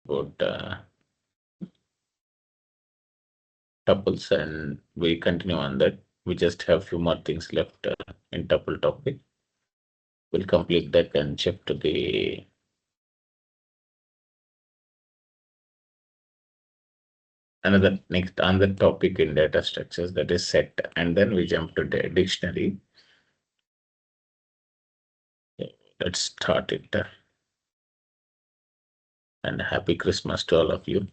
about tuples, and we continue on that. We just have few more things left in tuple topic. We'll complete that and shift to the another topic in data structures, that is set, and then we jump to the dictionary. Let's start it. And happy Christmas to all of you.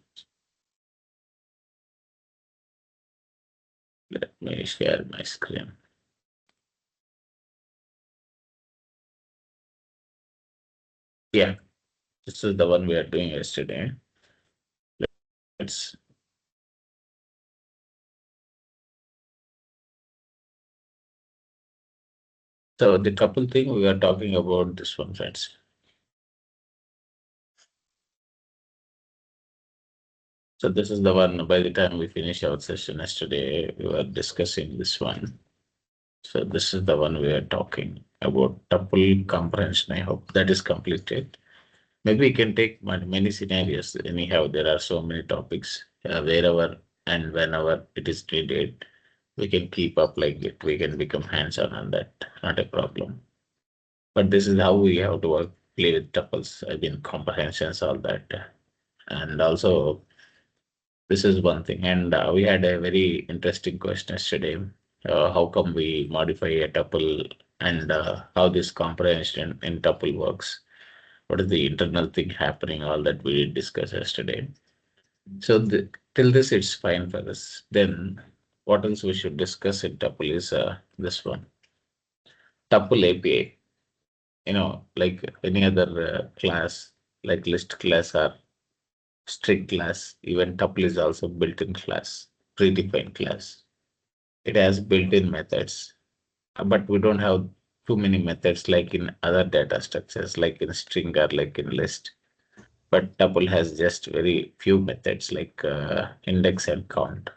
Let me share my screen. Yeah, this is the one we are doing yesterday. Let's So the tuple thing we are talking about this one, friends. So this is the one. By the time we finish our session yesterday, we were discussing this one. So this is the one we are talking about, tuple comprehension. I hope that is completed. Maybe we can take many scenarios. Anyhow, there are so many topics wherever and whenever it is needed. We can keep up like it. We can become hands-on on that. Not a problem. But this is how we have to work, play with tuples. I mean, comprehensions, all that. And also, this is one thing. And we had a very interesting question yesterday. How come we modify a tuple, and how this comprehension in tuple works? What is the internal thing happening? All that we did discuss yesterday. So till this, it's fine for us. Then what else we should discuss in tuple is this one, tuple API. Like any other class, like list class or string class, even tuple is also built-in class, predefined class. It has built-in methods, but we don't have too many methods like in other data structures, like in string or like in list. But tuple has just very few methods like index and count.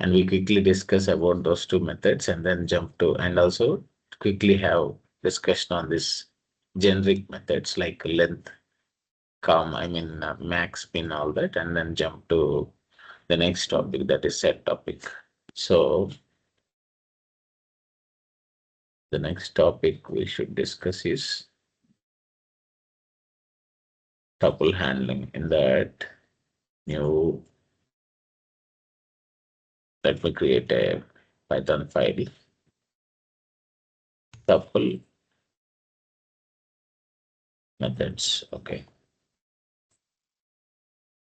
And we quickly discuss about those two methods and then jump to, and also quickly have discussion on this generic methods like length, max, min, all that, and then jump to the next topic, that is set topic. So the next topic we should discuss is tuple handling. In that new, let me create a Python file, tuple methods. Okay.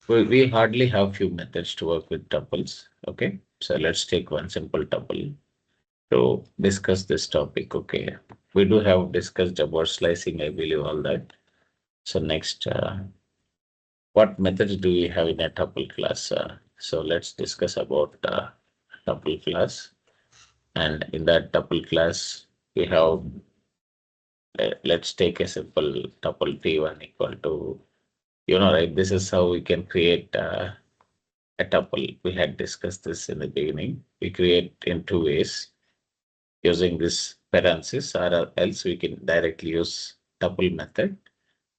We hardly have few methods to work with tuples. Okay. So let's take one simple tuple to discuss this topic. Okay. We do have discussed about slicing, I believe, all that. So next, what methods do we have in a tuple class? So let's discuss about tuple class. And in that tuple class, we have, let's take a simple tuple t1 equal to, right? This is how we can create a tuple. We had discussed this in the beginning. We create in two ways, using this parenthesis, or else we can directly use tuple method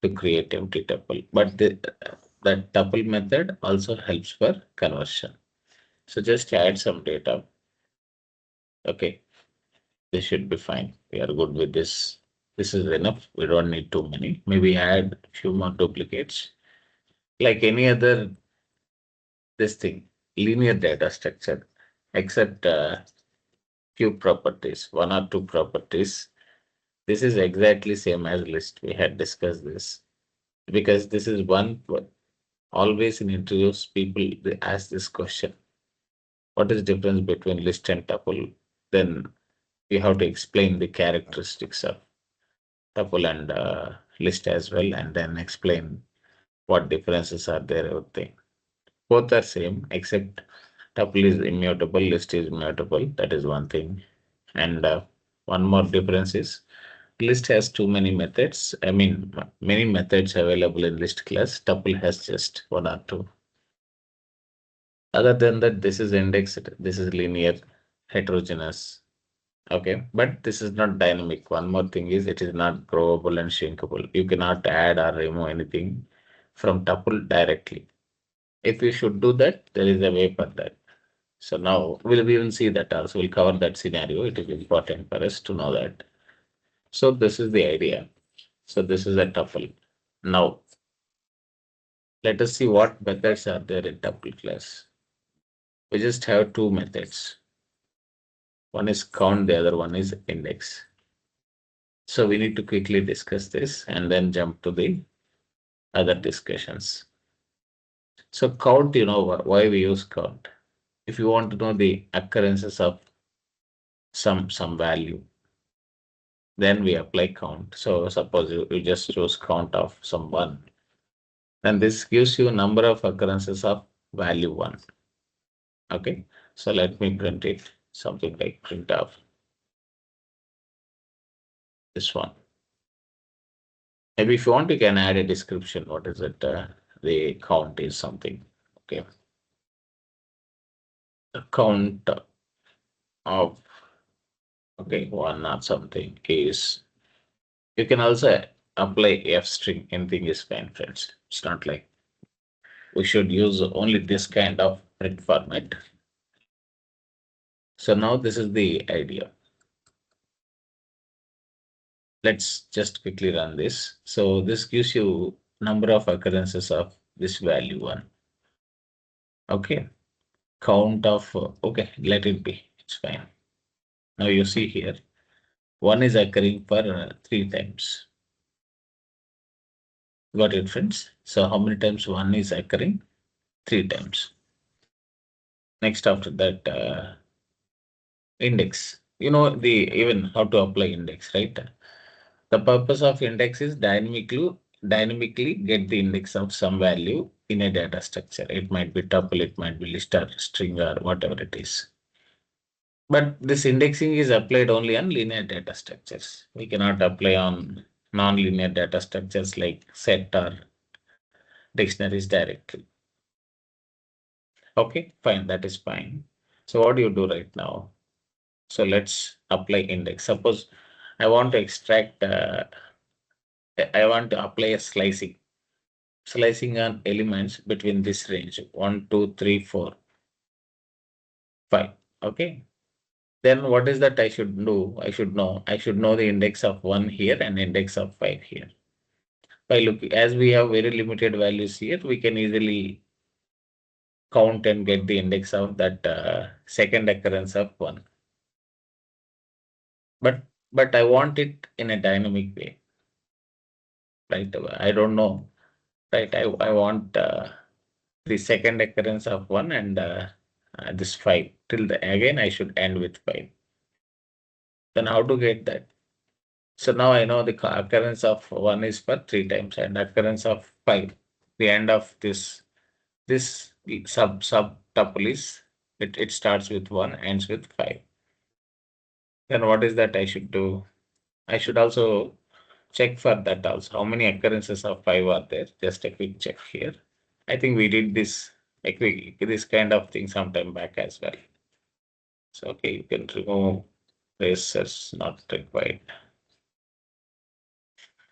to create empty tuple. But that tuple method also helps for conversion. So just add some data. Okay, this should be fine. We are good with this. This is enough. We don't need too many. Maybe add a few more duplicates. Like any other, this thing, linear data structure, except few properties, one or two properties. This is exactly same as list. We had discussed this because this is one. Always in interviews, people they ask this question: what is the difference between list and tuple? Then you have to explain the characteristics of tuple and list as well, and then explain what differences are there. Everything. Both are same, except tuple is immutable, list is mutable. That is one thing. And one more difference is list has too many methods. I mean, many methods available in list class. Tuple has just one or two. Other than that, this is indexed. This is linear, heterogeneous. Okay, but this is not dynamic. One more thing is it is not growable and shrinkable. You cannot add or remove anything from tuple directly. If you should do that, there is a way for that. So now we'll even see that also. We'll cover that scenario. It is important for us to know that. So this is the idea. So this is a tuple. Now let us see what methods are there in tuple class. We just have two methods. One is count, the other one is index. So we need to quickly discuss this and then jump to the other discussions. So count, you know why we use count. If you want to know the occurrences of some value, then we apply count. So suppose you just choose count of some one, then this gives you number of occurrences of value one. Okay, so let me print it something like print of this one. Maybe if you want, you can add a description. What is it? The count is something. Okay, the count of okay one or something is. You can also apply F string. Anything is fine, friends. It's not like we should use only this kind of print format. So now this is the idea. Let's just quickly run this. So this gives you number of occurrences of this value one. Okay, count of okay, let it be. It's fine. Now you see here, one is occurring for 3 times. Got it, friends? So how many times one is occurring? 3 times. Next after that, index. You know the even how to apply index, right? The purpose of index is dynamically get the index of some value in a data structure. It might be tuple, it might be list or string or whatever it is. But this indexing is applied only on linear data structures. We cannot apply on non-linear data structures like set or dictionaries directly. Okay, fine, that is fine. So what do you do right now? So let's apply index. Suppose I want to extract, I want to apply a slicing on elements between this range 1, 2, 3, 4, 5. Okay. Then what is that I should do? I should know the index of 1 here and index of 5 here. By looking, as we have very limited values here, we can easily count and get the index of that second occurrence of 1. But I want it in a dynamic way, right? I don't know, right? I want the second occurrence of 1 and this 5 till the again I should end with 5. Then how to get that? So now I know the occurrence of 1 is for 3 times and occurrence of 5. The end of this sub tuple is it starts with 1, ends with 5. Then what is that I should do? I should also check for that also. How many occurrences of 5 are there? Just a quick check here. I think we did this this kind of thing sometime back as well. So okay, you can remove this as not required.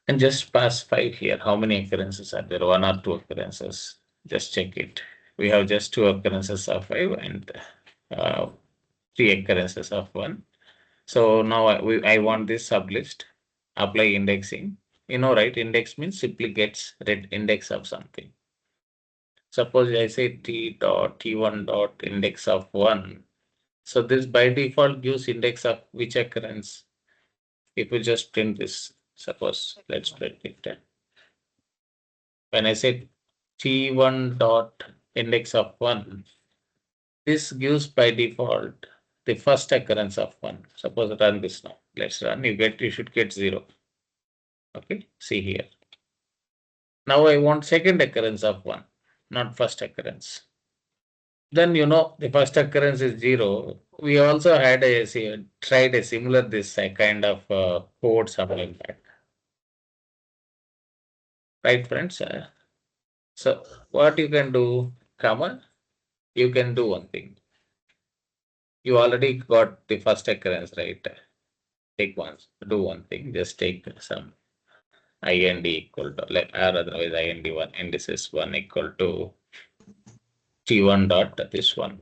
And just pass 5 here. How many occurrences are there? 1 or 2 occurrences. Just check it. We have just 2 occurrences of 5 and uh, 3 occurrences of 1. So now I want this sublist. Apply indexing. You know, right? Index means simply gets red index of something. Suppose I say t dot t1 dot index of 1. So this by default gives index of which occurrence. If we just print this, suppose let's print it. When I say t1 dot index of 1, this gives by default the first occurrence of 1. Suppose run this now. Let's run. You should get 0. Okay, see here. Now I want second occurrence of 1, not first occurrence. Then you know the first occurrence is 0. We also had tried a similar this kind of code something like that. Right, friends? So what you can do, comma, you can do one thing. You already got the first occurrence, right? Take one, do one thing, just take some. IND equal to, like, or otherwise IND1, indices 1 equal to T1 dot this one.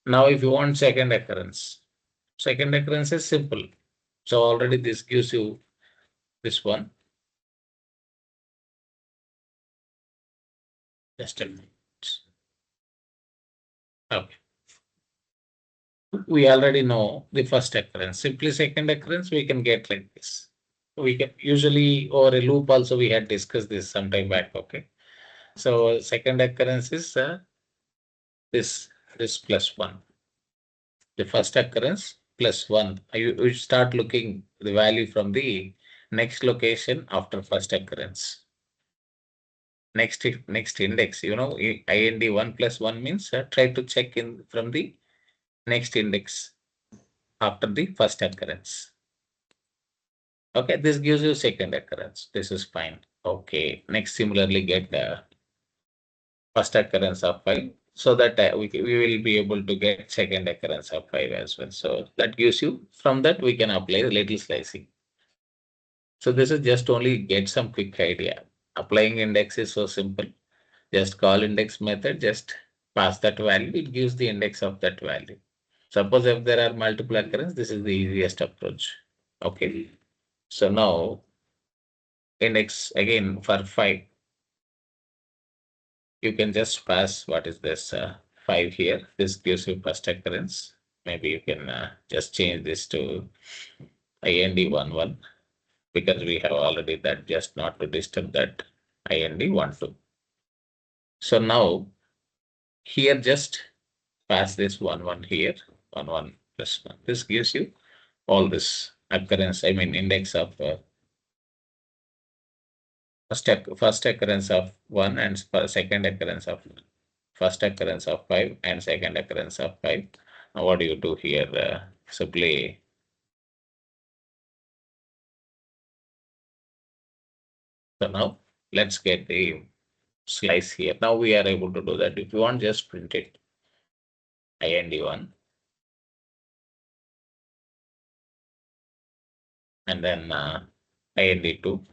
Now, if you want second occurrence is simple. So already this gives you this one. Just a minute. Okay. We already know the first occurrence. Simply second occurrence, we can get like this. We can usually, or a loop also, we had discussed this sometime back. Okay. So second occurrence is this plus one. The first occurrence plus one. You start looking the value from the next location after first occurrence. Next index, IND 1 plus 1 means try to check in from the next index after the first occurrence. Okay, this gives you second occurrence. This is fine. Okay, next similarly get the first occurrence of 5 so that we will be able to get second occurrence of 5 as well. So that gives you, from that we can apply the little slicing. So this is just only get some quick idea. Applying index is so simple. Just call index method, just pass that value, it gives the index of that value. Suppose if there are multiple occurrence, this is the easiest approach. Okay. So now index again for 5, you can just pass what is this 5 here. This gives you first occurrence. Maybe you can just change this to IND11 because we have already that, just not to disturb that IND12. So now here just pass this 1 1 here, 1 1 plus 1. This gives you all this occurrence, I mean index of first occurrence of 1 and second occurrence of 1. First occurrence of 5 and second occurrence of 5. Now what do you do here? Simply, so now let's get the slice here. Now we are able to do that. If you want, just print it. IND1 and then IND2,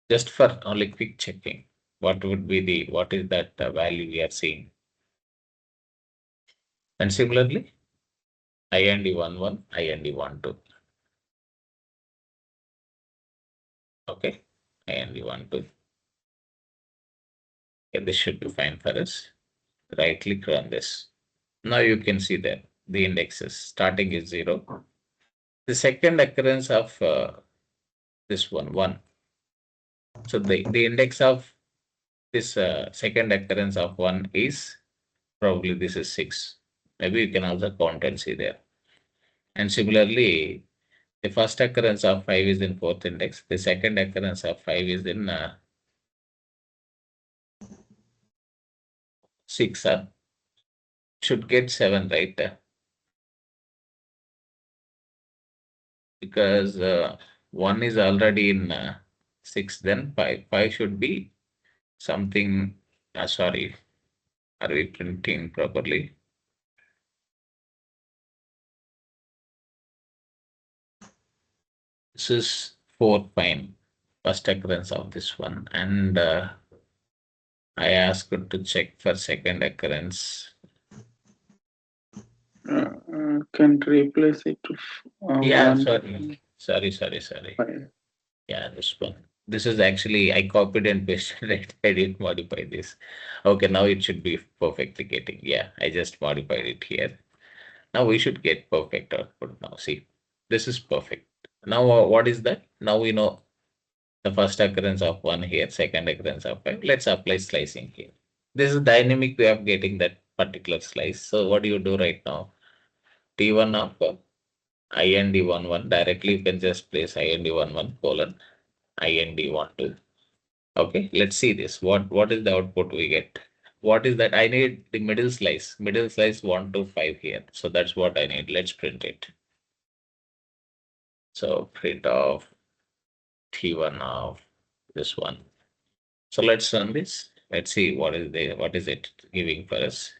just for only quick checking. What would be what is that value we are seeing? And similarly, IND11, IND12. Okay, IND12. Okay, this should be fine for us. Right click on this. Now you can see that the indexes starting is 0. The second occurrence of this one, 1. So the index of this second occurrence of 1 is probably this is 6. Maybe you can also count and see there. And similarly, the first occurrence of 5 is in fourth index. The second occurrence of 5 is in 6. Should get 7, right? Because 1 is already in 6, then 5. 5 should be something. Sorry, are we printing properly? This is 4 fine. First occurrence of this one. And I asked to check for second occurrence. Can replace it to Yeah, 1. sorry. Yeah, this one. This is actually, I copied and pasted it. I didn't modify this. Okay, now it should be perfectly getting. Yeah, I just modified it here. Now we should get perfect output now. See, this is perfect. Now what is that? Now we know the first occurrence of 1 here, second occurrence of 5. Let's apply slicing here. This is dynamic way of getting that particular slice. So what do you do right now? T1 of IND11 directly, you can just place IND11 colon IND12. Okay, let's see this. What is the output we get? What is that? I need the middle slice. Middle slice 1 to 5 here. So that's what I need. Let's print it. So print of T1 of this one. So let's run this. Let's see what is it giving for us.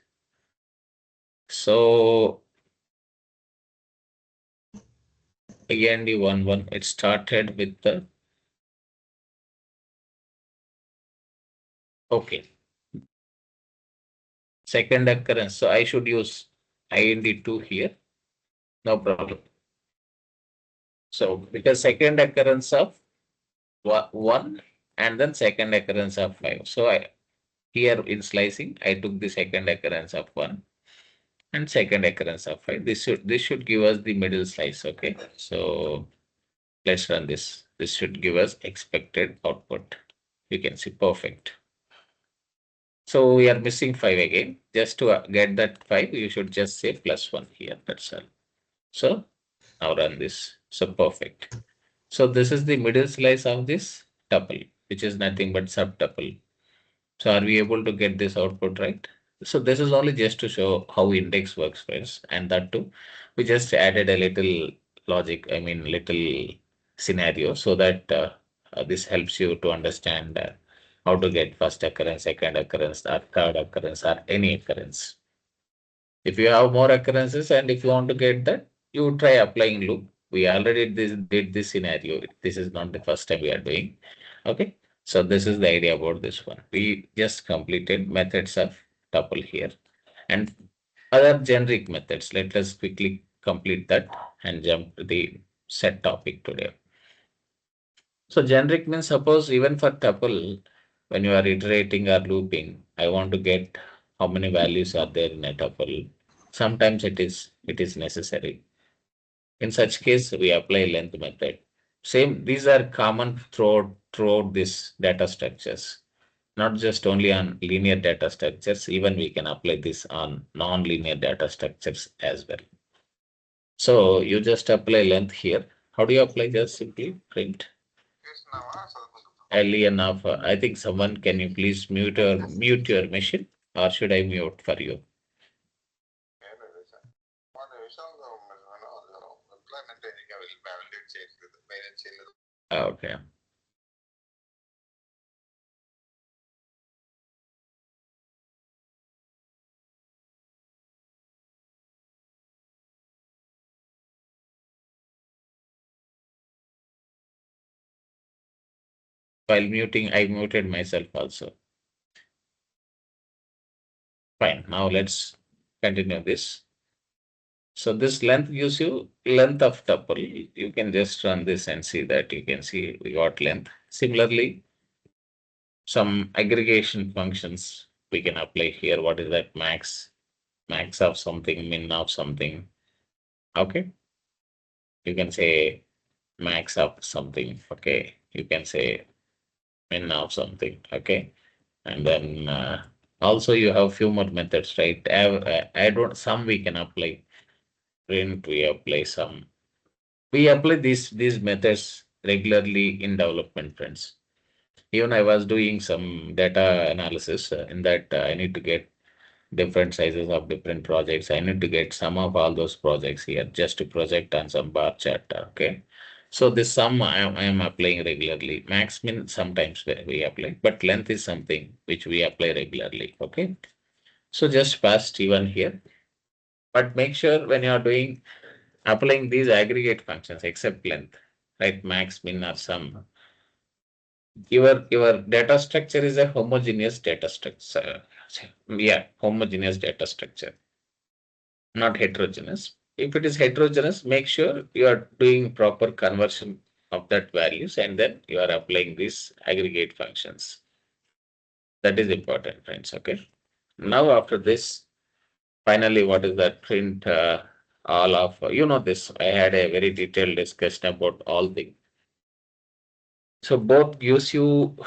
So again the 1 1, it started with the, okay, second occurrence. So I should use IND2 here, no problem. So because second occurrence of 1 and then second occurrence of 5. So I here in slicing, I took the second occurrence of 1 and second occurrence of 5. This should give us the middle slice. Okay. So let's run this. This should give us expected output. You can see perfect. So we are missing 5 again. Just to get that 5, you should just say +1 here. That's all. So now run this. So perfect. So this is the middle slice of this tuple, which is nothing but subtuple. So are we able to get this output right? So this is only just to show how index works first, and that too, we just added a little logic, I mean little scenario, so that this helps you to understand how to get first occurrence, second occurrence, or third occurrence, or any occurrence. If you have more occurrences and if you want to get that, you try applying loop. We already did this scenario. This is not the first time we are doing. Okay. So this is the idea about this one. We just completed methods of tuple here and other generic methods. Let us quickly complete that and jump to the set topic today. So generic means suppose even for tuple, when you are iterating or looping, I want to get how many values are there in a tuple. Sometimes it is necessary. In such case, we apply length method. Same, these are common throughout this data structures, not just only on linear data structures. Even we can apply this on non-linear data structures as well. So you just apply length here. How do you apply? Just simply print. Early enough. I think someone, can you please mute your machine, or should I mute for you? Okay. While muting, I muted myself also. Fine. Now let's continue this. So this length gives you length of tuple. You can just run this and see that you can see we got length. Similarly, some aggregation functions we can apply here. What is that? Max of something, min of something. Okay. You can say max of something. Okay. You can say min of something. Okay. And then also you have few more methods, right? I don't, some we can apply. Print, we apply some. We apply these methods regularly in development, friends. Even I was doing some data analysis in that I need to get different sizes of different projects. I need to get sum of all those projects here just to project on some bar chart. Okay. So this sum I am applying regularly. Max min sometimes we apply, but length is something which we apply regularly. Okay. So just pass T1 here, but make sure when you are doing applying these aggregate functions except length, right? Max, min, or sum. Your data structure is a homogeneous data structure. Yeah, homogeneous data structure, not heterogeneous. If it is heterogeneous, make sure you are doing proper conversion of that values and then you are applying these aggregate functions. That is important, friends. Okay. Now after this, finally, what is that? Print all of, this. I had a very detailed discussion about all things. So both gives you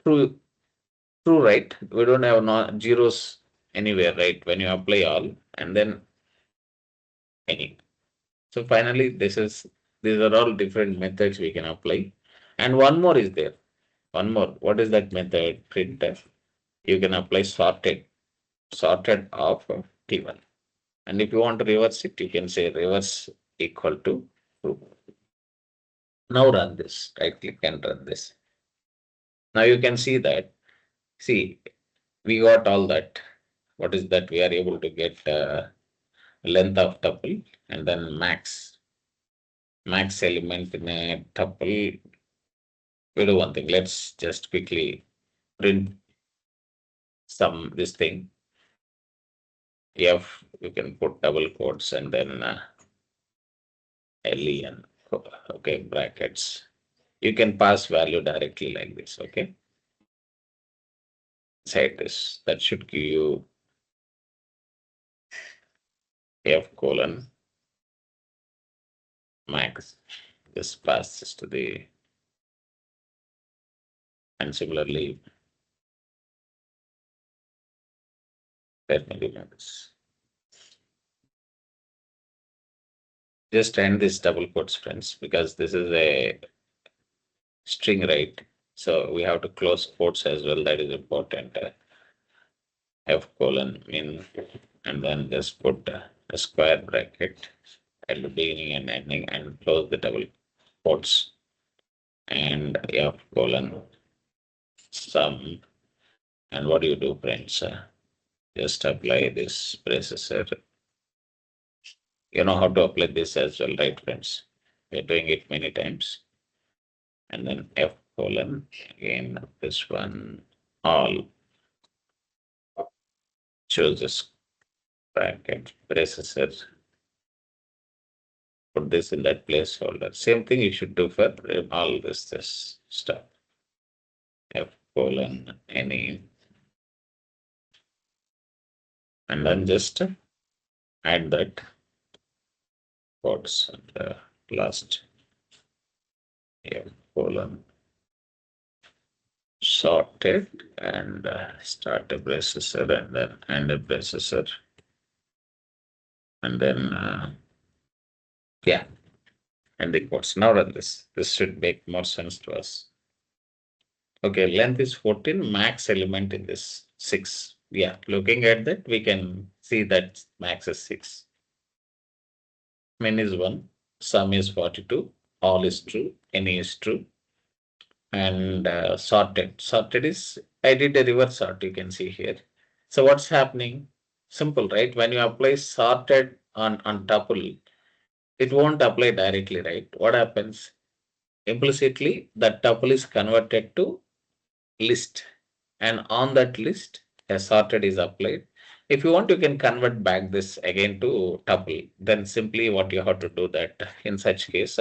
true, true, right? We don't have no zeros anywhere, right? When you apply all and then any. So finally, these are all different methods we can apply. And one more is there. One more. What is that method? Printf. You can apply sorted of T1. And if you want to reverse it, you can say reverse equal to true. Now run this. Right click and run this. Now you can see that. See, we got all that. What is that? We are able to get length of tuple and then max. max element in a tuple. We do one thing. Let's just quickly print some this thing. F, you can put double quotes and then len. Okay, brackets. You can pass value directly like this. Okay, inside this that should give you f colon max. Just pass this to the, and similarly let me do this. Just end this double quotes, friends, because this is a string, right? So we have to close quotes as well. That is important. F colon in, and then just put a square bracket at the beginning and ending and close the double quotes, and F colon sum. And what do you do, friends? Just apply this processor. You know how to apply this as well, right, friends? We're doing it many times. And then F colon, again, this one, all, choose this bracket, processor, put this in that placeholder. Same thing you should do for all this stuff. F colon, any, and then just add that quotes and last F colon sorted, and start a processor and then end a processor, and then yeah, and the quotes. Now run this. This should make more sense to us. Okay, length is 14, max element in this 6. Yeah, looking at that, we can see that max is 6. Min is 1, sum is 42, all is true, any is true, and sorted. Sorted is, I did a reverse sort, you can see here. So what's happening? Simple, right? When you apply sorted on tuple, it won't apply directly, right? What happens? Implicitly, that tuple is converted to list, and on that list a sorted is applied. If you want, you can convert back this again to tuple. Then simply what you have to do, that in such case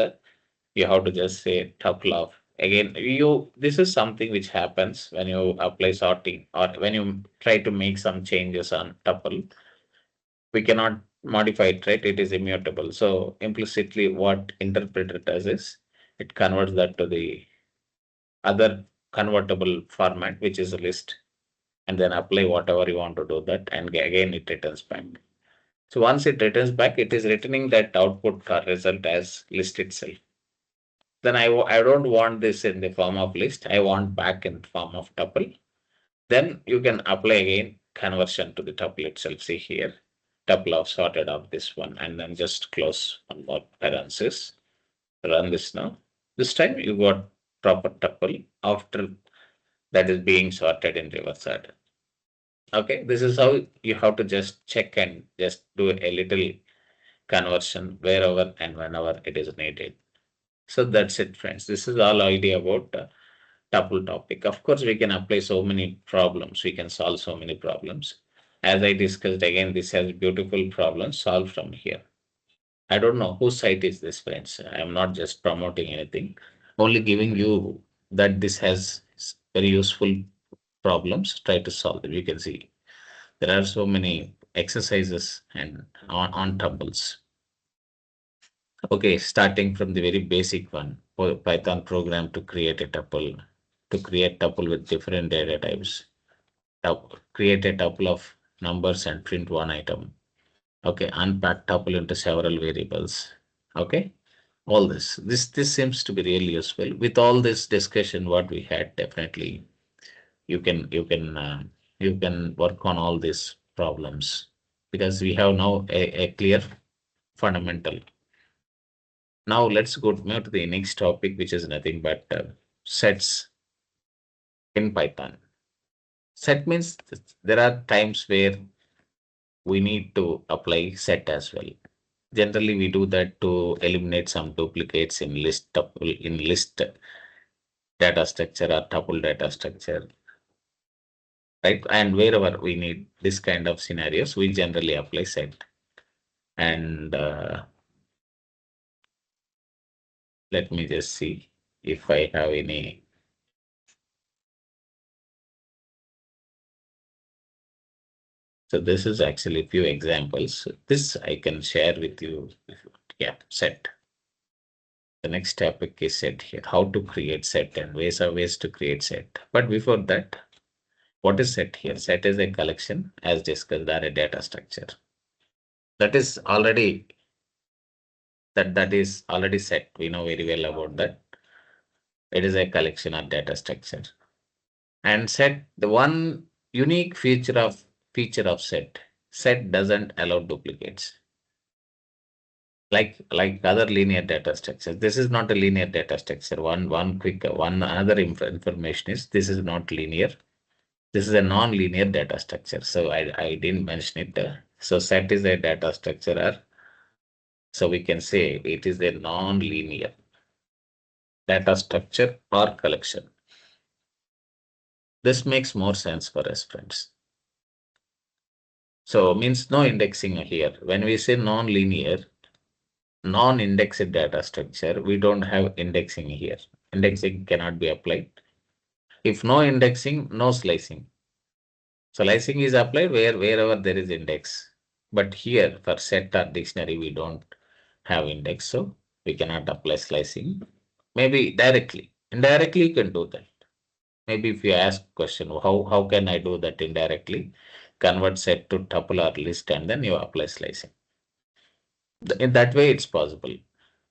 you have to just say tuple of, again, you, this is something which happens when you apply sorting or when you try to make some changes on tuple. We cannot modify it, right? It is immutable. So implicitly what interpreter does is it converts that to the other convertible format, which is a list, and then apply whatever you want to do that, and again it returns back. So once it returns back, it is returning that output or result as list itself. Then I don't want this in the form of list, I want back in the form of tuple. Then you can apply again conversion to the tuple itself. See here, tuple of sorted of this one, and then just close one more parenthesis. Run this now. This time you got proper tuple after that is being sorted in reverse order. Okay, this is how you have to just check and just do a little conversion wherever and whenever it is needed. So that's it, friends. This is all idea about tuple topic. Of course, we can apply so many problems. We can solve so many problems. As I discussed again, this has beautiful problems solved from here. I don't know whose site is this, friends. I am not just promoting anything, only giving you that this has very useful problems. Try to solve them. You can see there are so many exercises and on tuples. Okay, starting from the very basic one, Python program to create a tuple, to create tuple with different data types, create a tuple of numbers and print one item. Okay, unpack tuple into several variables. Okay, all this seems to be really useful. With all this discussion, what we had, definitely you can work on all these problems because we have now a clear fundamental. Now let's go move to the next topic, which is nothing but sets in Python. Set means there are times where we need to apply set as well. Generally, we do that to eliminate some duplicates in list tuple in list data structure or tuple data structure, right? And wherever we need this kind of scenarios, we generally apply set. And let me just see if I have any. So this is actually a few examples. This I can share with you. Yeah, set. The next topic is set here. How to create set and ways to create set. But before that, what is set here? Set is a collection, as discussed, or a data structure. That is already that is already set. We know very well about that. It is a collection of data structure. And set, the one unique feature of set doesn't allow duplicates. Like other linear data structures. This is not a linear data structure. One other information is this is not linear. This is a non-linear data structure. So I didn't mention it. So set is a data structure, or so we can say it is a non-linear data structure or collection. This makes more sense for us, friends. So means no indexing here. When we say non-linear, non-indexed data structure, we don't have indexing here. Indexing cannot be applied. If no indexing, no slicing. Slicing is applied wherever there is index. But here for set or dictionary, we don't have index, so we cannot apply slicing. Maybe directly. Indirectly, you can do that. Maybe if you ask question, how can I do that indirectly? Convert set to tuple or list and then you apply slicing. In that way, it's possible.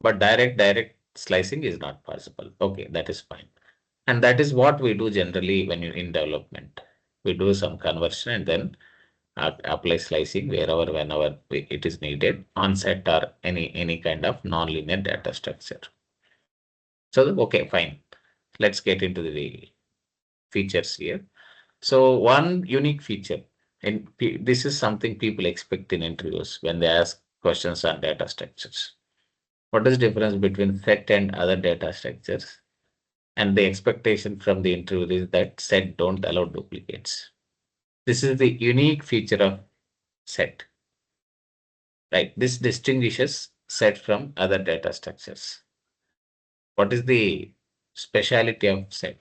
But direct slicing is not possible. Okay, that is fine. And that is what we do generally when you in development. We do some conversion and then apply slicing whenever it is needed on set or any kind of nonlinear data structure. So okay, fine. Let's get into the features here. So one unique feature, and this is something people expect in interviews when they ask questions on data structures. What is the difference between set and other data structures? And the expectation from the interview is that set don't allow duplicates. This is the unique feature of set, right? This distinguishes set from other data structures. What is the speciality of set?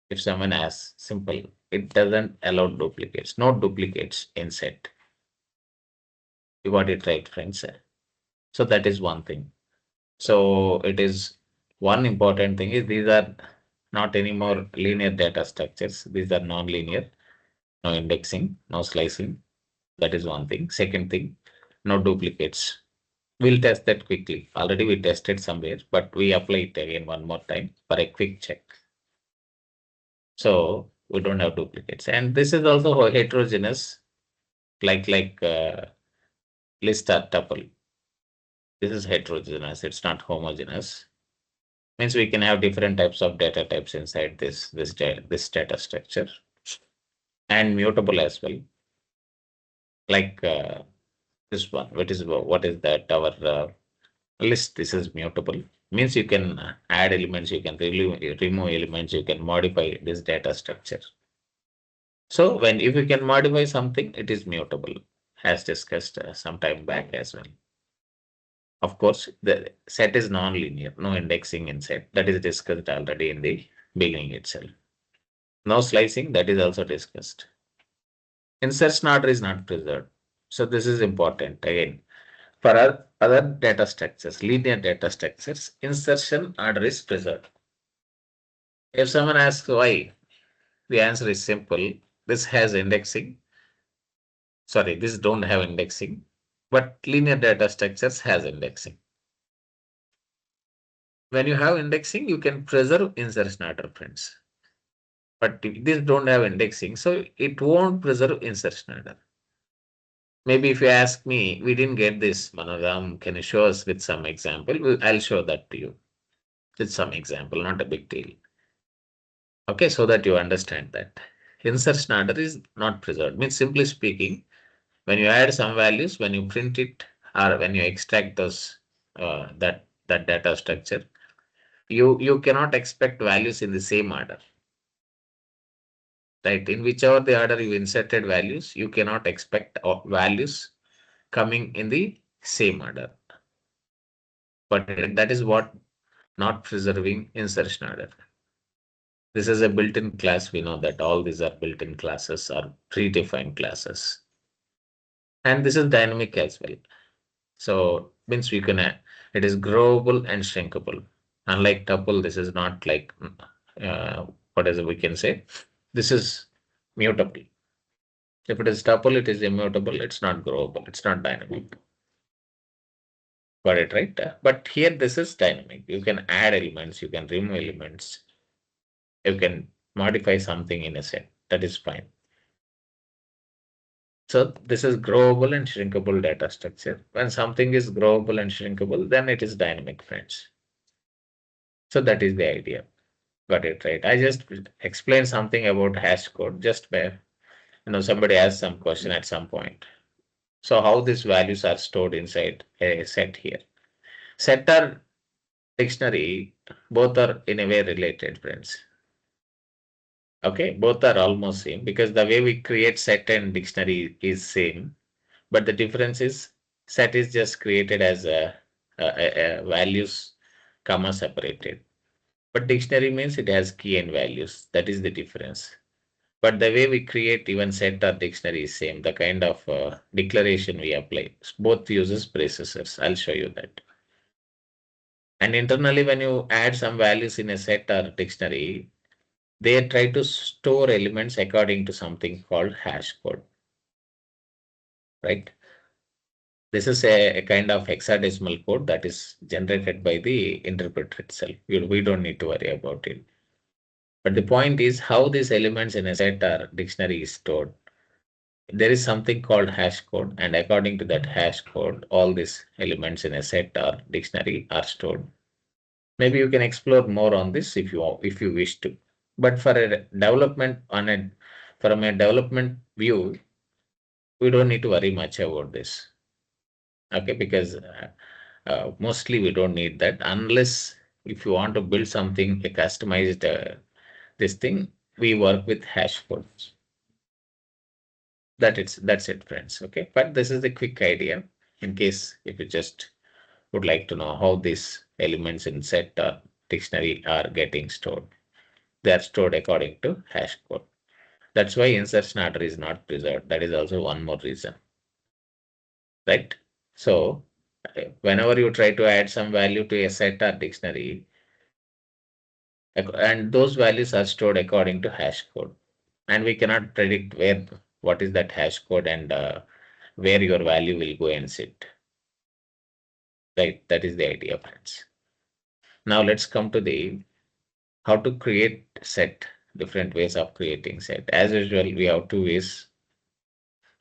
If someone asks, simple, it doesn't allow duplicates, no duplicates in set. You got it right, friends. So that is one thing. So it is one important thing is these are not anymore linear data structures. These are non-linear, no indexing, no slicing. That is one thing. Second thing, no duplicates. We'll test that quickly. Already we tested somewhere, but we apply it again one more time for a quick check. So we don't have duplicates. And this is also heterogeneous, like list or tuple. This is heterogeneous. It's not homogeneous. Means we can have different types of data types inside this data structure, and mutable as well. Like this one, what is that? Our list. This is mutable. Means you can add elements, you can remove elements, you can modify this data structure. So when if you can modify something, it is mutable, as discussed some time back as well. Of course, the set is non-linear, no indexing in set. That is discussed already in the beginning itself. No slicing, that is also discussed. Insertion order is not preserved. So this is important again. For other data structures, linear data structures, insertion order is preserved. If someone asks why, the answer is simple. This has indexing. Sorry, this don't have indexing, but linear data structures has indexing. When you have indexing, you can preserve insertion order, friends. But these don't have indexing, so it won't preserve insertion order. Maybe if you ask me, we didn't get this, Manogam, can you show us with some example? I'll show that to you with some example, not a big deal. Okay, so that you understand that insertion order is not preserved. Means simply speaking, when you add some values, when you print it or when you extract those that data structure, you cannot expect values in the same order, right? In whichever the order you inserted values, you cannot expect values coming in the same order. But that is what not preserving insertion order. This is a built-in class. We know that all these are built-in classes or predefined classes. And this is dynamic as well. So means we can it is growable and shrinkable. Unlike tuple, this is not like what is it we can say? This is mutable. If it is tuple, it is immutable. It's not growable. It's not dynamic. Got it right? But here this is dynamic. You can add elements. You can remove elements. You can modify something in a set. That is fine. So this is growable and shrinkable data structure. When something is growable and shrinkable, then it is dynamic, friends. So that is the idea. Got it right. I just explained something about hash code just by, somebody asked some question at some point. So how these values are stored inside a set here. Set or dictionary, both are in a way related, friends. Okay, both are almost same because the way we create set and dictionary is same. But the difference is set is just created as a values comma separated. But dictionary means it has key and values. That is the difference. But the way we create even set or dictionary is same. The kind of declaration we apply. Both uses processors. I'll show you that. And internally, when you add some values in a set or dictionary, they try to store elements according to something called hash code, right? This is a kind of hexadecimal code that is generated by the interpreter itself. We don't need to worry about it. But the point is how these elements in a set or dictionary is stored. There is something called hash code, and according to that hash code, all these elements in a set or dictionary are stored. Maybe you can explore more on this if you wish to. But for a development from a development view, we don't need to worry much about this. Okay, because mostly we don't need that unless if you want to build something a customized this thing, we work with hash codes. That's it, friends. Okay, but this is the quick idea in case if you just would like to know how these elements in set or dictionary are getting stored. They are stored according to hash code. That's why insertion order is not preserved. That is also one more reason, right? So whenever you try to add some value to a set or dictionary, and those values are stored according to hash code, and we cannot predict what is that hash code and where your value will go and sit. Right, that is the idea, friends. Now let's come to the how to create set, different ways of creating set. As usual, we have two ways.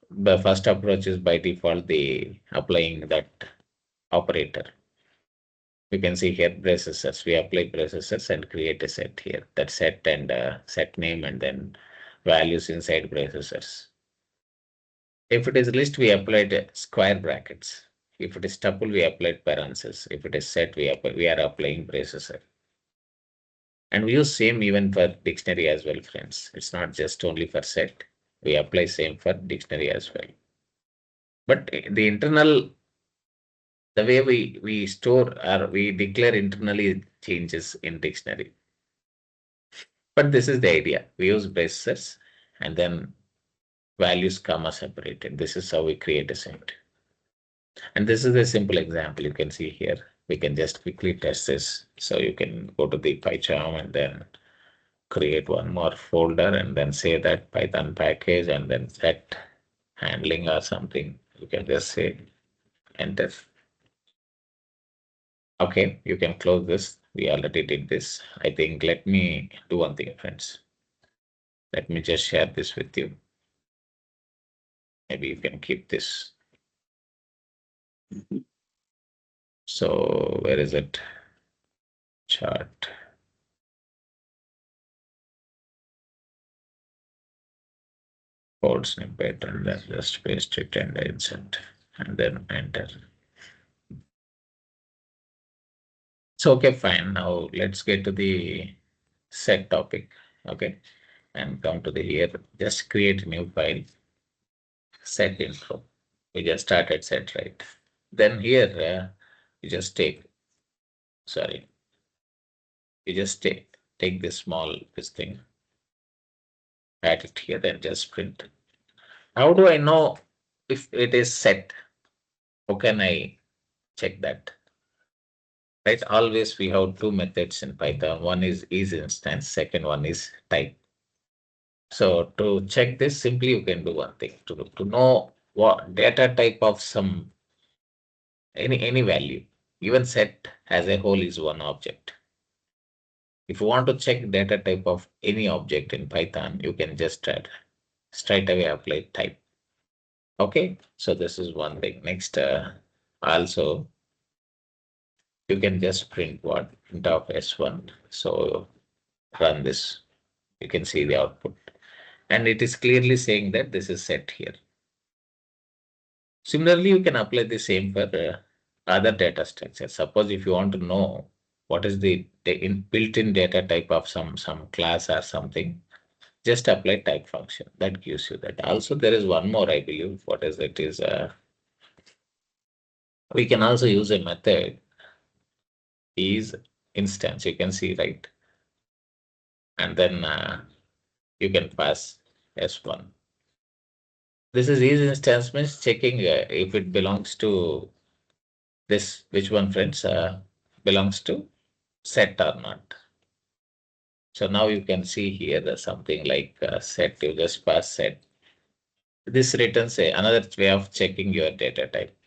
The first approach is by default the applying that operator. You can see here processors. We apply processors and create a set here. That set and set name and then values inside processors. If it is list, we applied square brackets. If it is tuple, we applied parentheses. If it is set, we are applying processor. And we use same even for dictionary as well, friends. It's not just only for set. We apply same for dictionary as well. But the internal, the way we store or we declare internally changes in dictionary. But this is the idea. We use braces and then values comma separated. This is how we create a set. And this is a simple example you can see here. We can just quickly test this. So you can go to the PyCharm and then create one more folder and then say that Python package and then set handling or something. You can just say enter. Okay, you can close this. We already did this. I think let me do one thing, friends. Let me just share this with you. Maybe you can keep this. So where is it? Chart. Code snippet and then just paste it and insert and then enter. So, okay, fine. Now let's get to the set topic. Okay. And come to the here. Just create a new file, set intro. We just started set, right? Then here, you just take, sorry, you just take this small, this thing, add it here, then just print. How do I know if it is set? How can I check that? Right? Always we have two methods in Python. One is instance, second one is type. So to check this, simply you can do one thing to know what data type of some any value. Even set as a whole is one object. If you want to check data type of any object in Python, you can just straight away apply type. Okay, so this is one thing. Next, also you can just print what print of S1. So run this. You can see the output, and it is clearly saying that this is set here. Similarly, you can apply the same for other data structures. Suppose if you want to know what is the built-in data type of some class or something, just apply type function. That gives you that. Also, there is one more, I believe. What is it? Is we can also use a method is instance. You can see right, and then you can pass S1. This is instance means checking if it belongs to this which one friends belongs to set or not. So now you can see here there's something like set. You just pass set. This returns another way of checking your data type.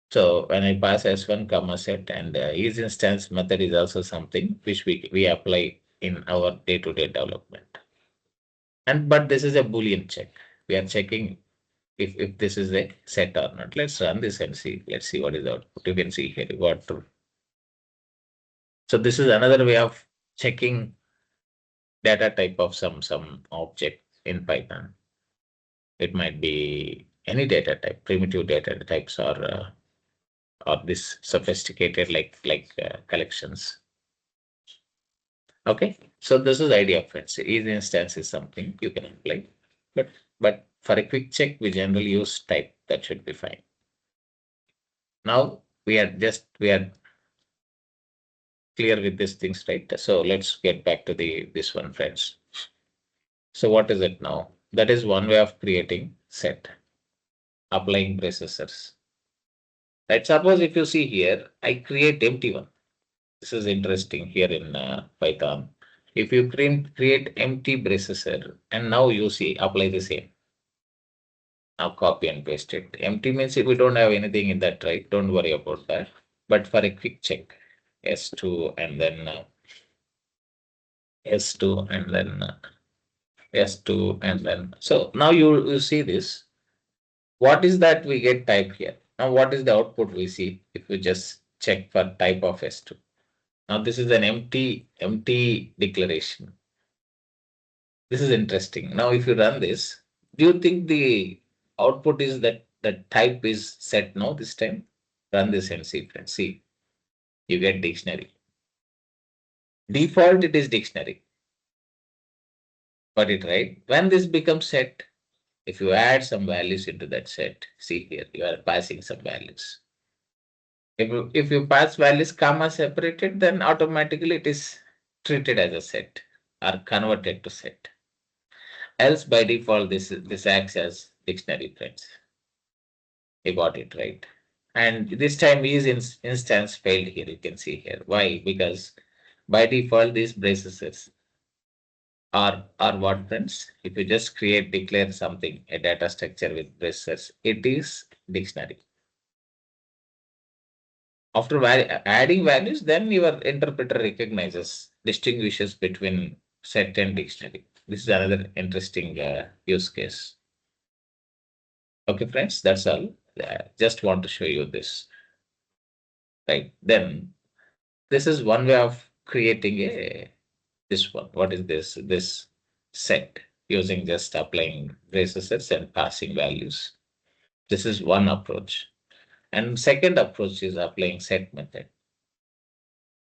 So when I pass S1 comma set and each instance method is also something which we apply in our day-to-day development. And but this is a Boolean check. We are checking if this is a set or not. Let's run this and see. Let's see what is the output. You can see here you got true. So this is another way of checking data type of some object in Python. It might be any data type, primitive data types, or this sophisticated like collections. Okay, so this is the idea of friends. Each instance is something you can apply, but but for a quick check, we generally use type. That should be fine. Now we are clear with these things, right? So let's get back to the this one, friends. So what is it now? That is one way of creating set, applying processors. Right. Suppose if you see here, I create empty one. This is interesting here in Python. If you create empty processor and now you see apply the same. Now copy and paste it. Empty means if we don't have anything in that, right? Don't worry about that. But for a quick check, S2 and then S2 and then S2 and then. So now you see this. What is that we get type here? Now what is the output we see if we just check for type of S2? Now this is an empty declaration. This is interesting. Now if you run this, do you think the output is that the type is set now this time? Run this and see, friends. See, you get dictionary. Default it is dictionary. Got it right? When this becomes set, if you add some values into that set, see here, you are passing some values. If you pass values comma separated, then automatically it is treated as a set or converted to set. Else by default, this acts as dictionary, friends. You got it right. And this time is instance failed here. You can see here. Why? Because by default, these braces are what friends? If you just declare something, a data structure with braces, it is dictionary. After adding values, then your interpreter recognizes, distinguishes between set and dictionary. This is another interesting use case. Okay, friends, that's all. Just want to show you this. Right. Then this is one way of creating a this one. What is this? This set using just applying braces and passing values. This is one approach. And second approach is applying set method.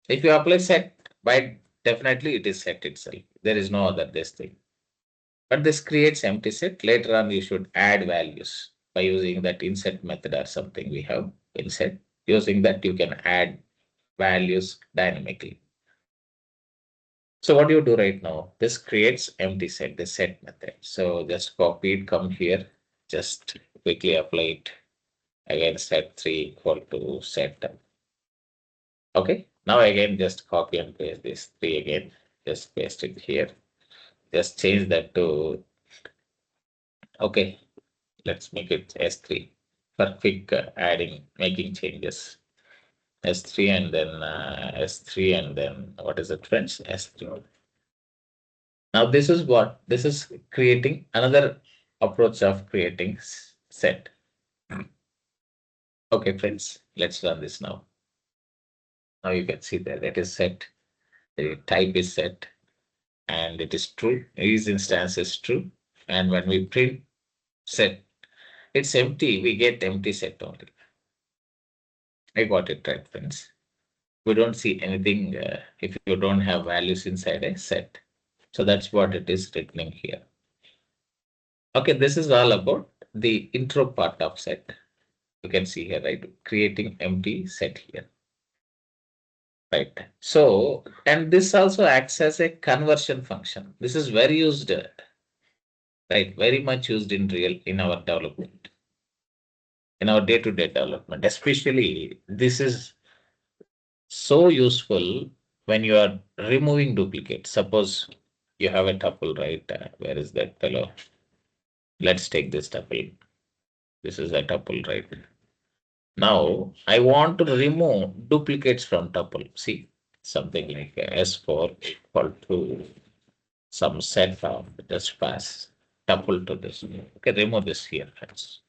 If you apply set, by definitely it is set itself. There is no other this thing. But this creates empty set. Later on, you should add values by using that inset method or something we have inset. Using that, you can add values dynamically. So what do you do right now? This creates empty set, the set method. So just copy it, come here, just quickly apply it. Again, set 3 equal to set. Okay. Now again, just copy and paste this 3 again. Just paste it here. Just change that to, okay, let's make it S3 for quick making changes. S3 and then S3 and then what is it, friends? S3. Now this is creating another approach of creating set. Okay, friends, let's run this now. Now you can see that it is set. The type is set and it is true. Each instance is true. And when we print set, it's empty. We get empty set only. I got it right, friends. We don't see anything if you don't have values inside a set. So that's what it is written here. Okay, this is all about the intro part of set. You can see here, right? Creating empty set here. Right. So, and this also acts as a conversion function. This is very used, right? Very much used in in our development, in our day-to-day development. Especially, this is so useful when you are removing duplicates. Suppose you have a tuple, right? Where is that fellow? Let's take this tuple. This is a tuple, right? Now I want to remove duplicates from tuple. See, something like S4 equal to some set of just pass tuple to this. Okay, remove this here, friends.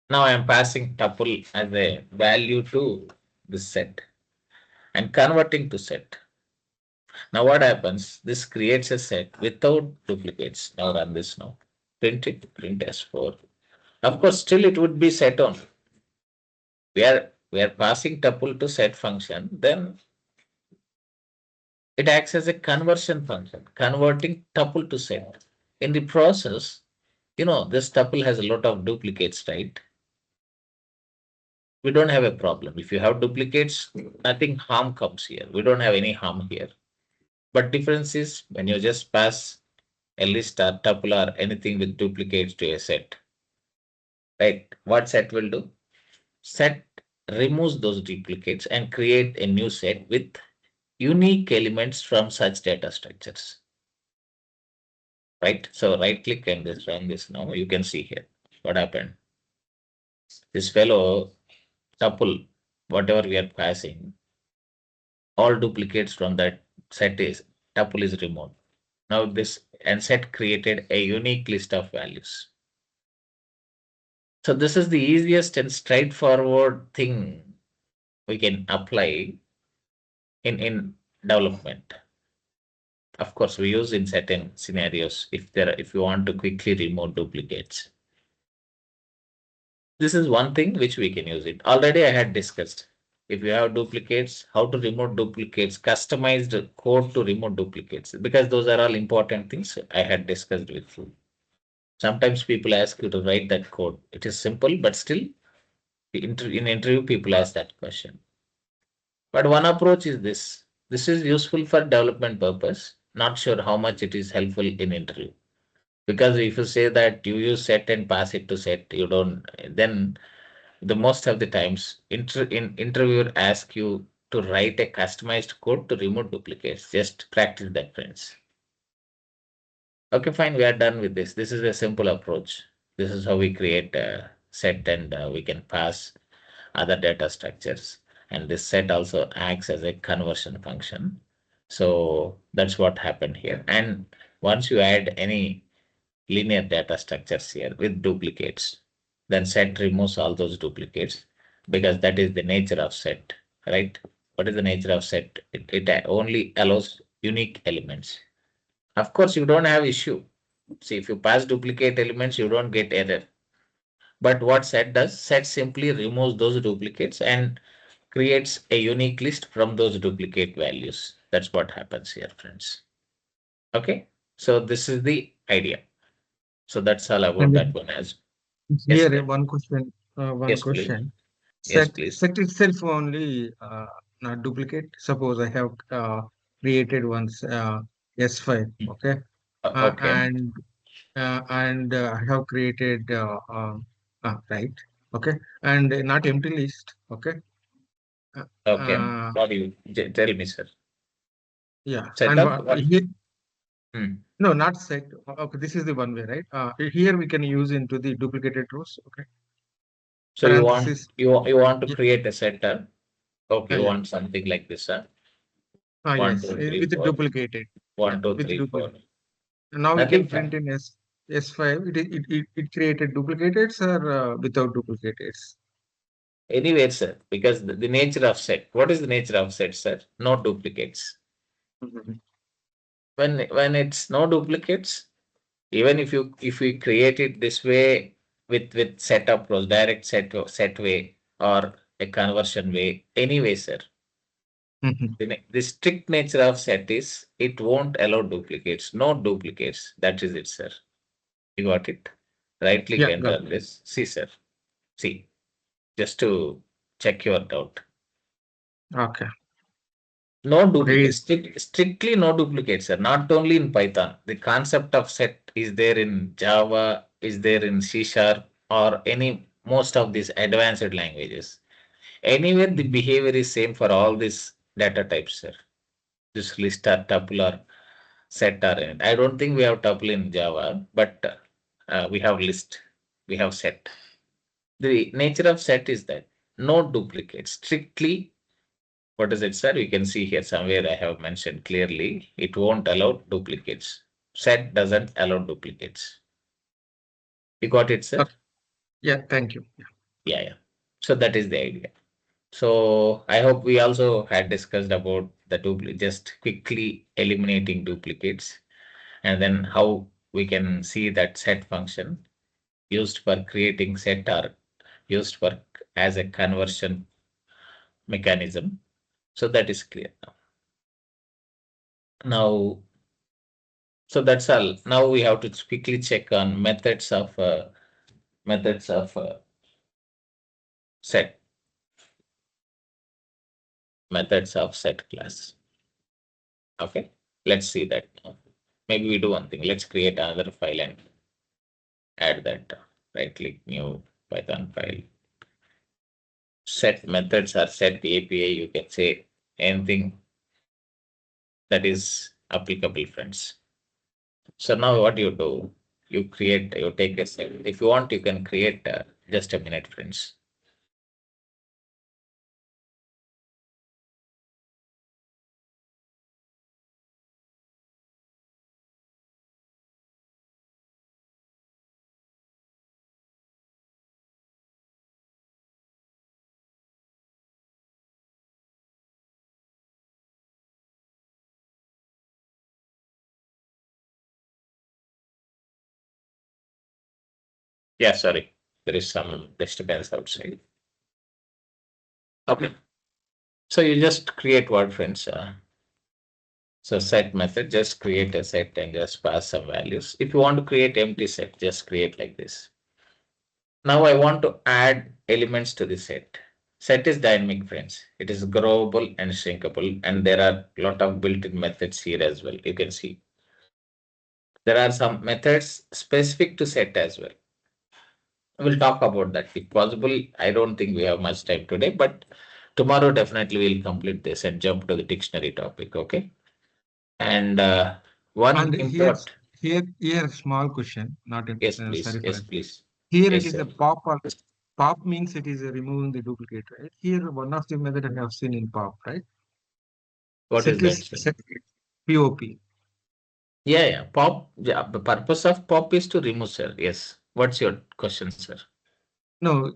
Now I am passing tuple as a value to this set and converting to set. Now what happens? This creates a set without duplicates. Now run this now. Print it, print S4. Of course, still it would be set on. We are passing tuple to set function, then it acts as a conversion function, converting tuple to set. In the process, this tuple has a lot of duplicates, right? We don't have a problem. If you have duplicates, nothing harm comes here. We don't have any harm here. But difference is when you just pass a list or tuple or anything with duplicates to a set, right? What set will do? Set removes those duplicates and create a new set with unique elements from such data structures. Right? So right click and just run this now. You can see here what happened. This fellow tuple, whatever we are passing, all duplicates from that set is tuple is removed. Now this and set created a unique list of values. So this is the easiest and straightforward thing we can apply in development. Of course, we use in certain scenarios if you want to quickly remove duplicates. This is one thing which we can use it. Already I had discussed. If you have duplicates, how to remove duplicates, customized code to remove duplicates, because those are all important things I had discussed with you. Sometimes people ask you to write that code. It is simple, but still in interview, people ask that question. But one approach is this. This is useful for development purpose. Not sure how much it is helpful in interview. Because if you say that you use set and pass it to set, you don't, then the most of the times interviewer ask you to write a customized code to remove duplicates. Just practice that, friends. Okay, fine. We are done with this. This is a simple approach. This is how we create a set and we can pass other data structures. And this set also acts as a conversion function. So that's what happened here. And once you add any linear data structures here with duplicates, then set removes all those duplicates because that is the nature of set, right? What is the nature of set? It only allows unique elements. Of course, you don't have issue. See, if you pass duplicate elements, you don't get error. But what set does, set simply removes those duplicates and creates a unique list from those duplicate values. That's what happens here, friends. Okay. So this is the idea. So that's all about that And one as. Yes, here sir. one question. One Yes, please. question. Yes, Set please. set itself only not duplicate. Suppose I have created once S5. Okay, Okay. and I have created right. Okay, and not empty list. Okay. Uh, Okay. uh, What do you tell me, sir? yeah, Set and up what? here, Hmm. no, not set. Okay, this is the one way, right? Here we can use into the duplicated rows. Okay, So parenthesis. you want to Yeah, create a setter. Okay, you yeah. want something like this, sir. One, Yes, two, three, with the four. duplicated. Yeah, One, two, with three, four. duplicate. Now we can Nothing. print in S5. It created duplicateds or without duplicateds. Anyway, sir, because the nature of set. What is the nature of set, sir? No duplicates. Mhm. When it's no duplicates, even if we create it this way with set approach, direct set way or a conversion way, anyway, sir. Mhm. The strict nature of set is it won't allow duplicates. No duplicates. That is it, sir. You got it. Right click Yeah, got enter this. See, sir. See, just to check your doubt. it. Okay. No Okay. duplicates. Strictly no duplicates, sir. Not only in Python. The concept of set is there in Java, is there in C Sharp, or any most of these advanced languages. Anywhere the Mhm. behavior is same for all these data types, sir. This list or tuple or set or anything. I don't think we have tuple in Java, but we have list, we have set. The nature of set is that no duplicates. Strictly, what is it, sir? You can see here somewhere I have mentioned clearly, it won't allow duplicates. Set doesn't allow duplicates. You got it, sir? Okay. Yeah, thank you. Yeah. Yeah, yeah. So that is the idea. So I hope we also had discussed about the duplicate, just quickly eliminating duplicates, and then how we can see that set function used for creating set or used for as a conversion mechanism. So that is clear now. Now, so that's all. Now we have to quickly check on methods of set methods of set class. Okay, let's see that now. Maybe we do one thing. Let's create another file and add that. Right click new Python file. Set methods or set API. You can say anything that is applicable, friends. So now what you do, you take a set. If you want, you can create just a minute, friends. Yeah, sorry. There is some disturbance outside. Okay. So you just create what, friends? So set method, just create a set and just pass some values. If you want to create empty set, just create like this. Now I want to add elements to the set. Set is dynamic, friends. It is growable and shrinkable, and there are a lot of built-in methods here as well. You can see there are some methods specific to set as well. We'll talk about that if possible. I don't think we have much time today, but tomorrow definitely we'll complete this and jump to the dictionary topic. Okay. And one And important, here, small question. Not in, yes, please. sorry for Yes, that. please. Here it Yes, is sir. a pop. Or pop means it is removing the duplicate, right? Here, one of the method I have seen in pop, right? What is Set that, is sir? set POP. Yeah, yeah. Pop. Yeah, the purpose of pop is to remove, sir. Yes. What's your question, sir? No,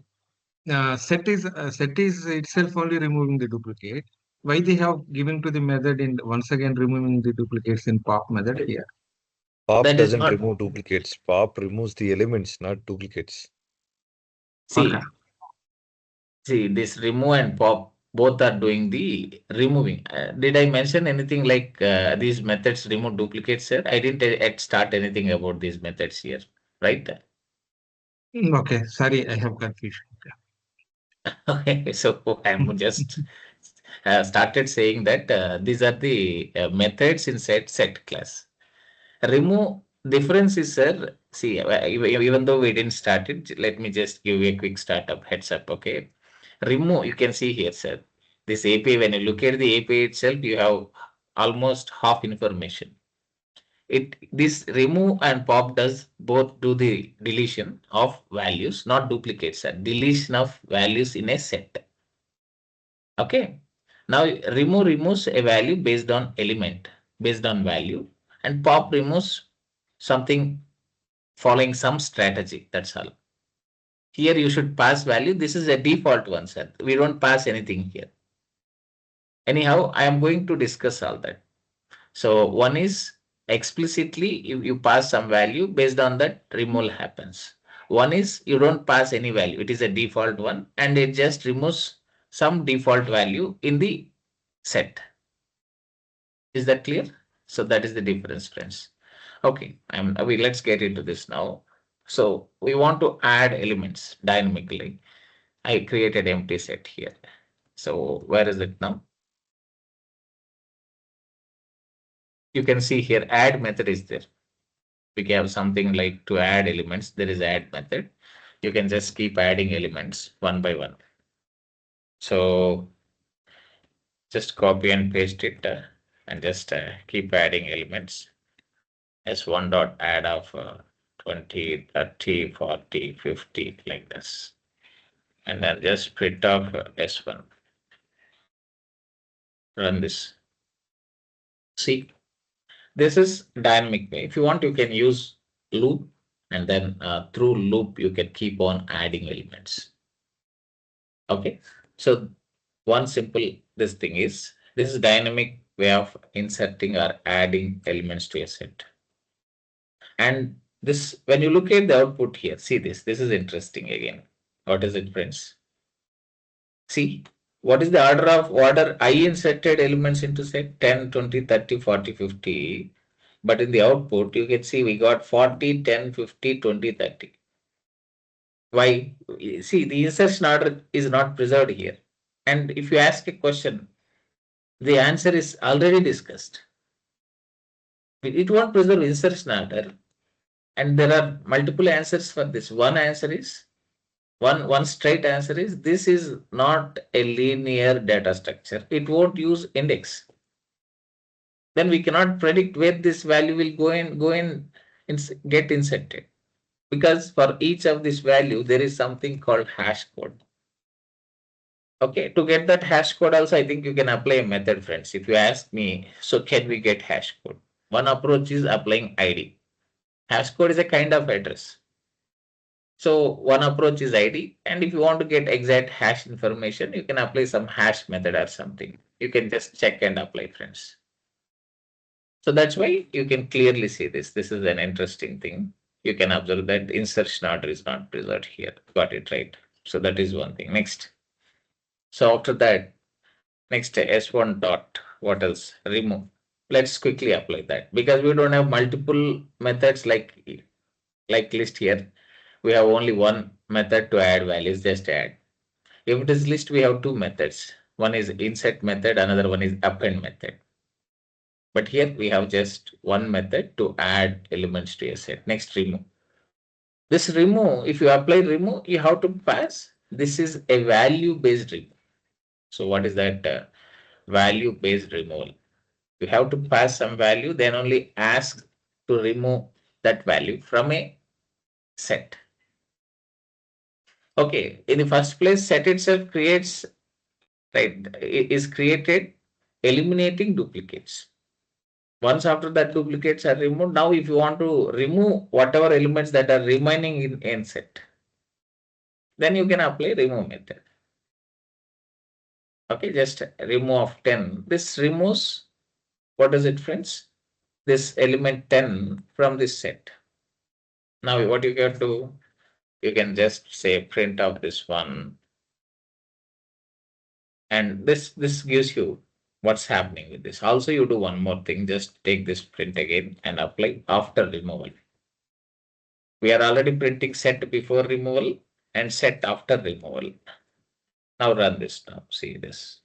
set is itself only removing the duplicate. Why they have given to the method in once again removing the duplicates in pop method here? Pop That is doesn't not. remove duplicates. Pop removes the elements, not duplicates. Okay. See, see this remove and pop. both are doing the removing. Did I mention anything like these methods remove duplicates, sir? I didn't yet start anything about these methods here, right? Okay, sorry, I have confusion. Okay, so I'm just started saying that these are the methods in set class. Remove difference is, sir. See, even though we didn't start it, let me just give you a quick startup heads up. Okay, remove. You can see here, sir. This API. When you look at the API itself, you have almost half information. It this remove and pop does both do the deletion of values, not duplicates, sir. Deletion of values in a set. Okay. Now remove removes a value based on element, based on value, and pop removes something following some strategy. That's all. Here you should pass value. This is a default one, sir. We don't pass anything here. Anyhow, I am going to discuss all that. So one is explicitly you pass some value based on that removal happens. One is you don't pass any value. It is a default one and it just removes some default value in the set. Is that clear? So that is the difference, friends. Okay, let's get into this now. So we want to add elements dynamically. I created empty set here. So where is it now? You can see here add method is there. We have something like to add elements. There is add method. You can just keep adding elements one by one. So just copy and paste it and just keep adding elements. S1 dot add of 20, 30, 40, 50 like this. And then just print off S1. Run this. See, this is dynamic way. If you want, you can use loop and then through loop, you can keep on adding elements. Okay. So one simple this thing is this is dynamic way of inserting or adding elements to a set. And this, when you look at the output here, see this is interesting again. What is it, friends? See, what is the order I inserted elements into set 10, 20, 30, 40, 50. But in the output, you can see we got 40, 10, 50, 20, 30. Why? See, the insertion order is not preserved here. And if you ask a question, the answer is already discussed. It won't preserve insertion order. And there are multiple answers for this. One answer is one straight answer is this is not a linear data structure. It won't use index. Then we cannot predict where this value will get inserted. Because for each of this value, there is something called hash code. Okay, to get that hash code also, I think you can apply a method, friends. If you ask me, so can we get hash code? One approach is applying ID. Hash code is a kind of address. So one approach is ID. And if you want to get exact hash information, you can apply some hash method or something. You can just check and apply, friends. So that's why you can clearly see this. This is an interesting thing. You can observe that insertion order is not preserved here. Got it right. So that is one thing. Next. So after that, next S1 dot, what else? Remove. Let's quickly apply that because we don't have multiple methods like list here. We have only one method to add values, just add. If it is list, we have two methods. One is insert method, another one is append method. But here we have just one method to add elements to a set. Next, remove. This remove, if you apply remove, you have to pass. This is a value based remove. So what is that value based removal? You have to pass some value, then only ask to remove that value from a set. Okay, in the first place, set itself creates, right, is created eliminating duplicates. Once after that duplicates are removed, now if you want to remove whatever elements that are remaining in set, then you can apply remove method. Okay, just remove of 10. This removes, what is it, friends? This element 10 from this set. Now what you can do, you can just say print of this one And this gives you what's happening with this. Also, you do one more thing, just take this print again and apply after removal. We are already printing set before removal and set after removal. Now run this now, see this.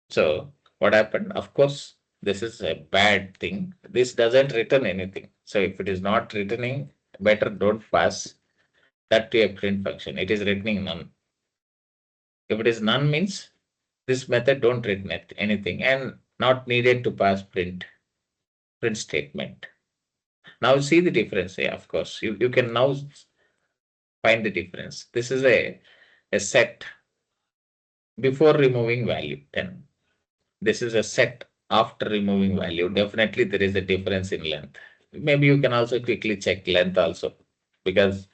So what happened? Of course, this is a bad thing. This doesn't return anything. So if it is not returning, better don't pass that to a print function. It is returning none. If it is none means this method don't return anything and not needed to pass print statement. Now see the difference. Yeah, of course, you can now find the difference. This is a set before removing value 10. This is a set after removing value. Definitely there is a difference in length. Maybe you can also quickly check length also, because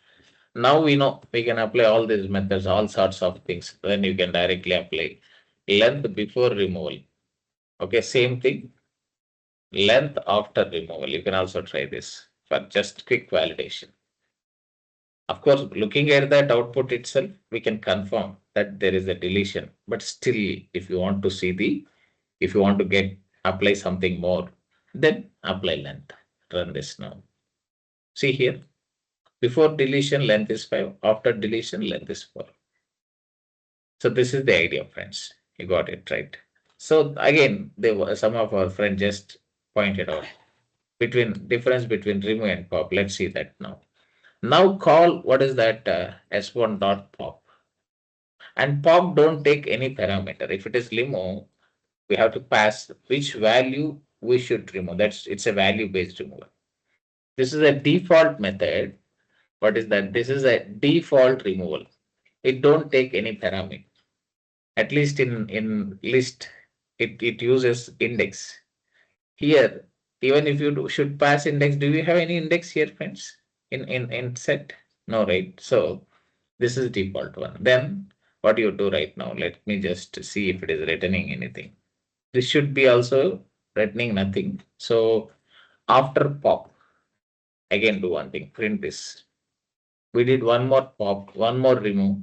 now we know we can apply all these methods, all sorts of things. Then you can directly apply length before removal. Okay, same thing. Length after removal. You can also try this for just quick validation. Of course, looking at that output itself, we can confirm that there is a deletion. But still, if you want to see if you want to apply something more, then apply length. Run this now. See here, before deletion length is 5, after deletion length is 4. So this is the idea, friends. You got it right. So again, some of our friends just pointed out difference between remove and pop. Let's see that now. Now call what is that s1 dot pop, and pop don't take any parameter. If it is limo, we have to pass which value we should remove. It's a value based removal. This is a default method. What is that? This is a default removal. It don't take any parameter. At least in list, it uses index. Here, even if you should pass index, do you have any index here, friends? In set? No, right? So this is default one. Then what you do right now? Let me just see if it is returning anything. This should be also returning nothing. So after pop, again do one thing, print this. We did one more pop, one more remove.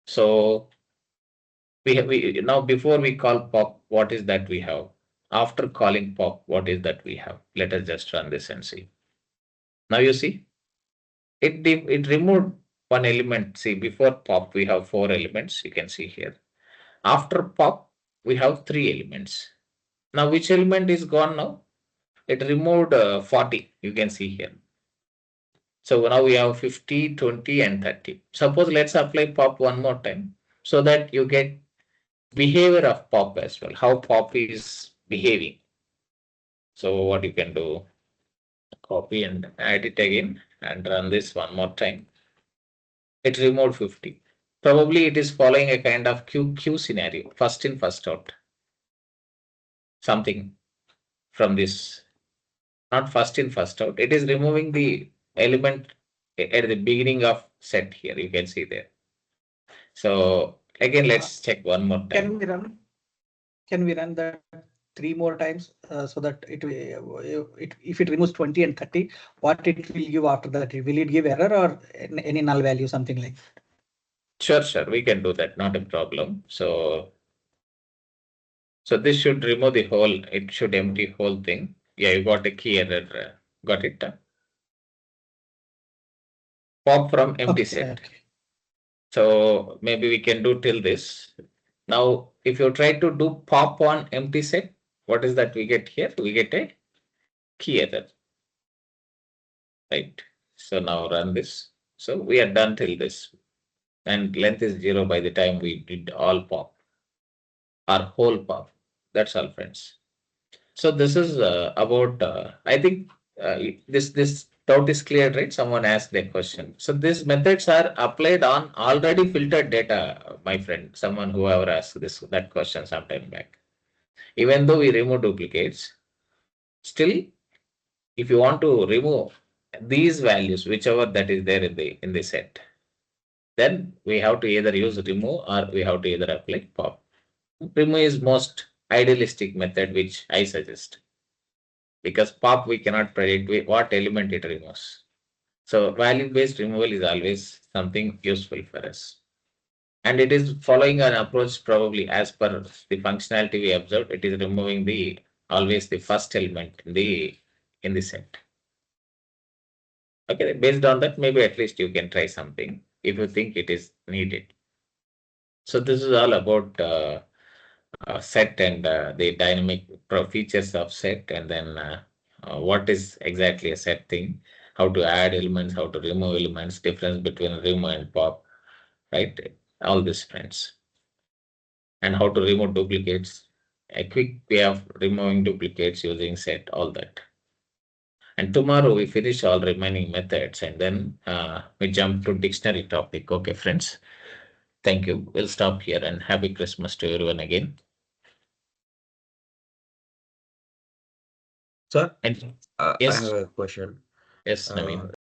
So we now before we call pop, what is that we have? After calling pop, what is that we have? Let us just run this and see. Now you see, it removed one element. See, before pop we have 4 elements. You can see here. After pop we have 3 elements. Now which element is gone now? It removed 40. You can see here. So now we have 50, 20, and 30. Suppose let's apply pop one more time so that you get behavior of pop as well, how pop is behaving. So what you can do, copy and add it again and run this one more time. It removed 50. Probably it is following a kind of queue scenario, first in, first out. Something from this, not first in, first out. It is removing the element at the beginning of set here. You can see there. So again, let's check one more time. Can we run that 3 more times so that if it removes 20 and 30, what it will give after that? Will it give error or any null value, something like that? Sure, we can do that. Not a problem. So this should remove the whole. It should empty whole thing. Yeah, you got a key error. Got it? Pop from empty set. Okay. So maybe we can do till this. Now, if you try to do pop on empty set, what is that we get here? We get a key error. Right. So now run this. So we are done till this. And length is 0 by the time we did all pop. Our whole pop. That's all, friends. So this is about, I think this doubt is clear, right? Someone asked that question. So these methods are applied on already filtered data, my friend. Someone whoever asked that question sometime back. Even though we remove duplicates, still, if you want to remove these values, whichever that is there in the set, then we have to either use remove or we have to either apply pop. Remove is most idealistic method which I suggest, because pop we cannot predict what element it removes. So value based removal is always something useful for us. And it is following an approach probably as per the functionality we observed. It is removing the always the first element in the set. Okay, based on that, maybe at least you can try something if you think it is needed. So this is all about set and the dynamic features of set, and then what is exactly a set thing, how to add elements, how to remove elements, difference between remove and pop, right? All these friends. And how to remove duplicates, a quick way of removing duplicates using set, all that. And tomorrow we finish all remaining methods, and then we jump to dictionary topic. Okay, friends. Thank you. We'll stop here, and happy Christmas to everyone again. Sir, And I yes, have a question. yes, Naveen.